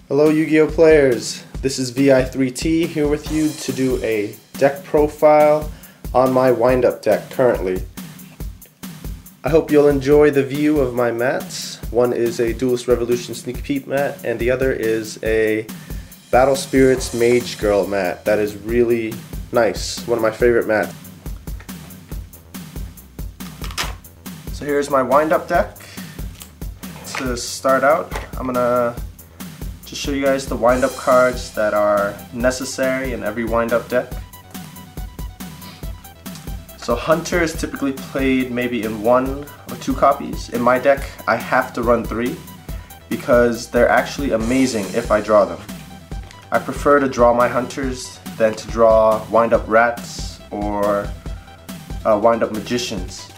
Hello Yu-Gi-Oh players, this is vi3t here with you to do a deck profile on my wind-up deck currently. I hope you'll enjoy the view of my mats. One is a Duelist Revolution Sneak Peek mat and the other is a Battle Spirits Mage Girl mat that is really nice, one of my favorite mats. So here's my wind-up deck. To start out, I'm gonna just show you guys the wind-up cards that are necessary in every wind-up deck. So Hunter is typically played maybe in 1 or 2 copies. In my deck, I have to run 3 because they're actually amazing if I draw them. I prefer to draw my Hunters than to draw wind-up Rats or wind-up Magicians.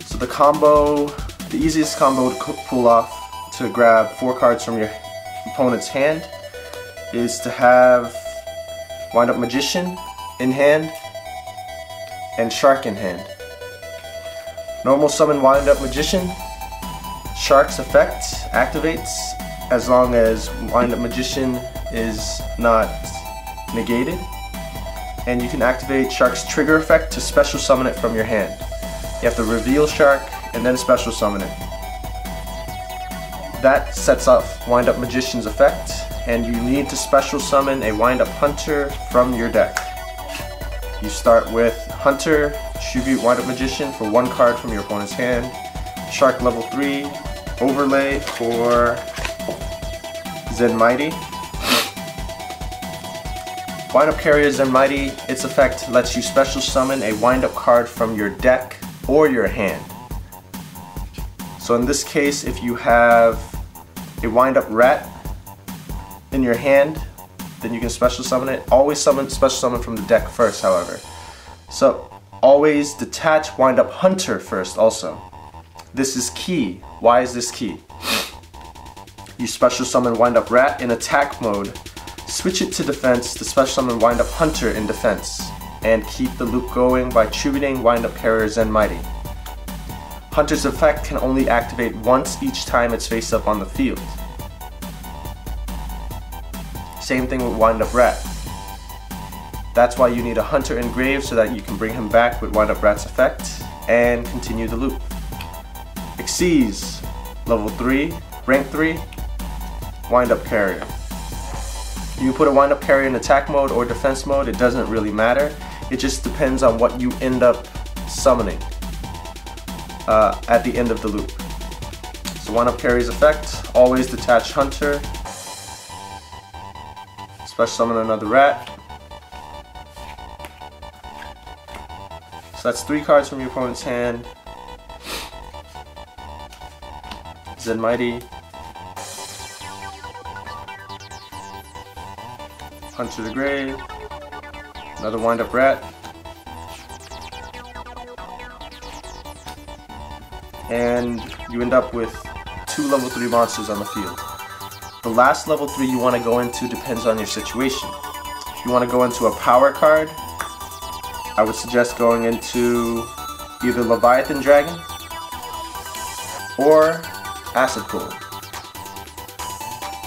So the easiest combo to pull off to grab 4 cards from your opponent's hand is to have wind-up Magician in hand and Shark in hand. Normal summon wind-up Magician, Shark's effect activates as long as wind-up Magician is not negated, and you can activate Shark's trigger effect to special summon it from your hand. You have to reveal Shark and then special summon it. That sets off wind-up Magician's effect, and you need to special summon a wind-up Hunter from your deck. You start with Hunter, tribute wind-up Magician for 1 card from your opponent's hand, Shark level 3, overlay for Zen Mighty. Wind-up Carrier Zen Mighty, its effect lets you special summon a wind-up card from your deck or your hand. So in this case, if you have a wind-up Rat in your hand, then you can special summon it. Always special summon from the deck first, however. So always detach wind-up Hunter first also. This is key. Why is this key? You special summon wind-up Rat in attack mode, switch it to defense to special summon wind-up Hunter in defense, and keep the loop going by tributing wind-up Carrier Zen Mighty. Hunter's effect can only activate once each time it's face up on the field. Same thing with wind-up Rat. That's why you need a Hunter engraved so that you can bring him back with wind-up Rat's effect and continue the loop. Xyz, level 3, rank 3, wind-up Carrier. You put a wind-up Carrier in attack mode or defense mode, it doesn't really matter. It just depends on what you end up summoning at the end of the loop. So wind-up Carrier's effect, always detach Hunter, special summon another Rat. So that's 3 cards from your opponent's hand. Zen Mighty, Hunter the grave, another wind-up Rat, and you end up with 2 level 3 monsters on the field. The last level 3 you want to go into depends on your situation. If you want to go into a power card, I would suggest going into either Leviathan Dragon or Acid Gold.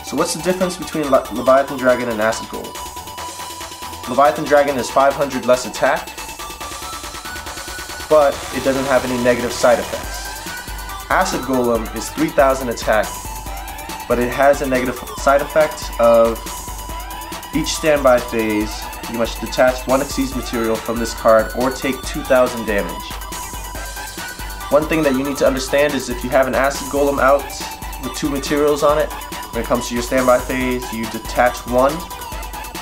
So what's the difference between Leviathan Dragon and Acid Gold? Leviathan Dragon is 500 less attack, but it doesn't have any negative side effects. Acid Golem is 3000 attack, but it has a negative side effect of each standby phase you must detach 1 Xyz material from this card or take 2000 damage. One thing that you need to understand is if you have an Acid Golem out with 2 materials on it, when it comes to your standby phase, you detach 1.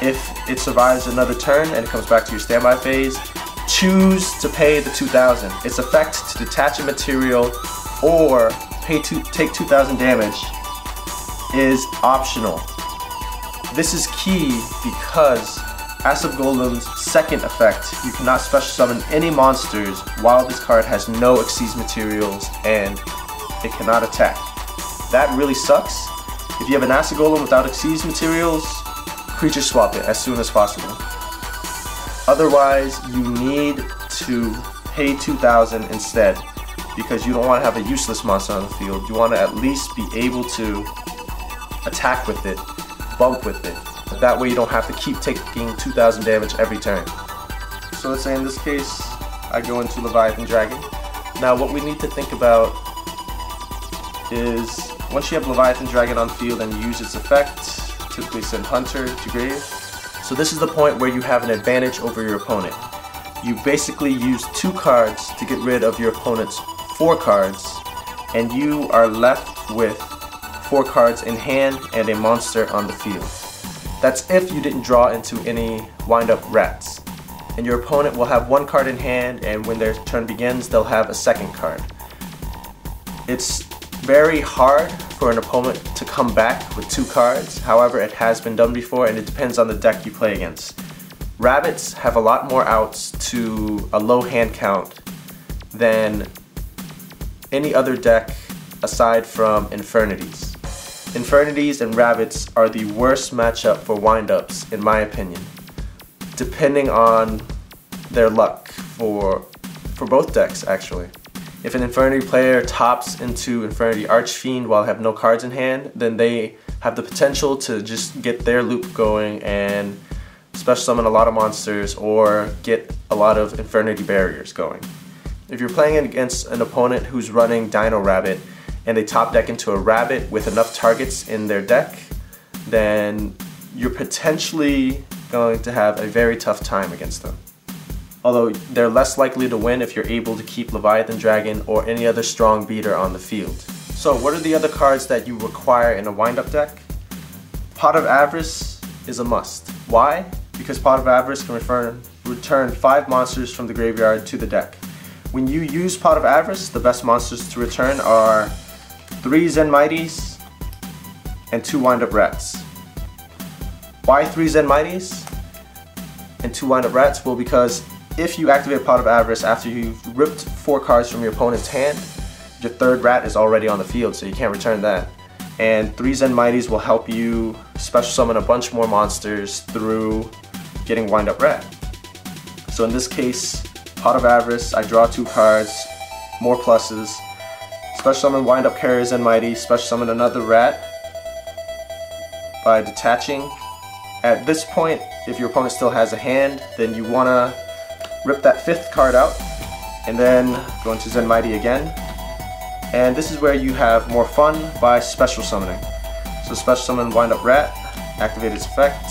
If it survives another turn and it comes back to your standby phase, choose to pay the 2000. Its effect to detach a material or take 2000 damage is optional. This is key because Acid Golem's second effect, you cannot special summon any monsters while this card has no Xyz materials and it cannot attack. That really sucks. If you have an Acid Golem without Xyz materials, creature swap it as soon as possible. Otherwise, you need to pay 2000 instead. because you don't want to have a useless monster on the field. You want to at least be able to attack with it, bump with it. That way you don't have to keep taking 2,000 damage every turn. So let's say in this case, I go into Leviathan Dragon. Now what we need to think about is once you have Leviathan Dragon on field and you use its effect, typically send Hunter to grave. So this is the point where you have an advantage over your opponent. You basically use 2 cards to get rid of your opponent's 4 cards, and you are left with 4 cards in hand and a monster on the field. That's if you didn't draw into any wind-up rats. And your opponent will have 1 card in hand, and when their turn begins, they'll have a 2nd card. It's very hard for an opponent to come back with 2 cards. However, it has been done before, and it depends on the deck you play against. Rabbits have a lot more outs to a low hand count than any other deck aside from Infernities. Infernities and Rabbits are the worst matchup for windups, in my opinion, depending on their luck for both decks actually. If an Infernity player tops into Infernity Archfiend while have no cards in hand, then they have the potential to just get their loop going and special summon a lot of monsters or get a lot of Infernity barriers going. If you're playing against an opponent who's running Dino Rabbit and they top deck into a Rabbit with enough targets in their deck, then you're potentially going to have a very tough time against them. Although they're less likely to win if you're able to keep Leviathan Dragon or any other strong beater on the field. So what are the other cards that you require in a wind-up deck? Pot of Avarice is a must. Why? Because Pot of Avarice can return 5 monsters from the graveyard to the deck. When you use Pot of Avarice, the best monsters to return are 3 Zen Mighties and 2 wind-up rats. Why 3 Zen Mighties and 2 wind-up rats? Well, because if you activate Pot of Avarice after you've ripped 4 cards from your opponent's hand, your 3rd rat is already on the field, so you can't return that. And 3 Zen Mighties will help you special summon a bunch more monsters through getting wind-up rat. So in this case, Pot of Avarice, I draw 2 cards, more pluses, special summon wind-up carrier Zen Mighty, special summon another rat by detaching. At this point, if your opponent still has a hand, then you want to rip that 5th card out and then go into Zen Mighty again. And this is where you have more fun by special summoning. So special summon wind-up rat, activate its effect,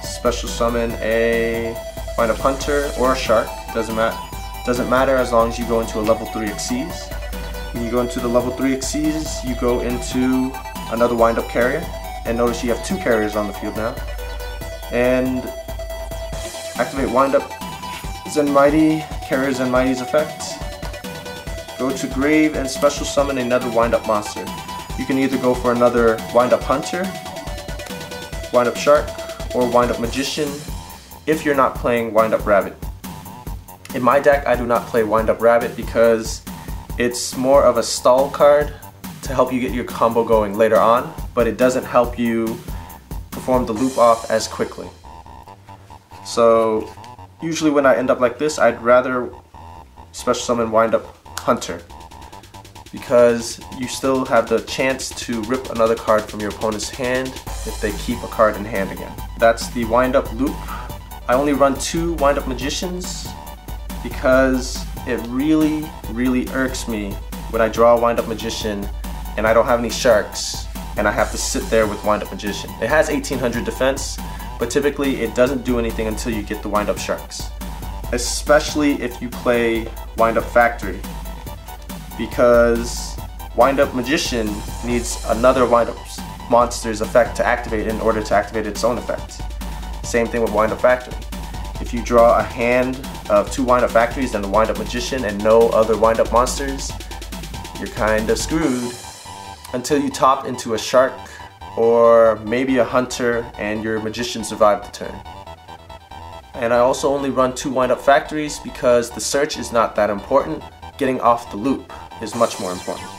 special summon a wind-up hunter or a shark, doesn't matter as long as you go into a level 3 Xyz. When you go into the level 3 Xyz, you go into another wind-up carrier, and notice you have 2 carriers on the field now. And activate wind-up Zen Mighty, carrier Zen Mighty's effect. Go to grave and special summon another wind-up monster. You can either go for another wind-up hunter, wind-up shark, or wind-up magician if you're not playing wind-up rabbit. In my deck, I do not play wind-up rabbit because it's more of a stall card to help you get your combo going later on, but it doesn't help you perform the loop off as quickly. So usually when I end up like this, I'd rather special summon wind-up hunter because you still have the chance to rip another card from your opponent's hand if they keep a card in hand again. That's the wind-up loop. I only run 2 wind-up magicians because it really irks me when I draw a wind-up magician and I don't have any sharks and I have to sit there with wind-up magician. It has 1800 defense, but typically it doesn't do anything until you get the wind-up sharks. Especially if you play wind-up factory, because wind-up magician needs another wind-up monster's effect to activate in order to activate its own effect. Same thing with wind-up factory. If you draw a hand of 2 wind-up factories and the wind-up magician and no other wind-up monsters, you're kind of screwed until you top into a shark or maybe a hunter and your magician survived the turn. And I also only run 2 wind-up factories because the search is not that important. Getting off the loop is much more important.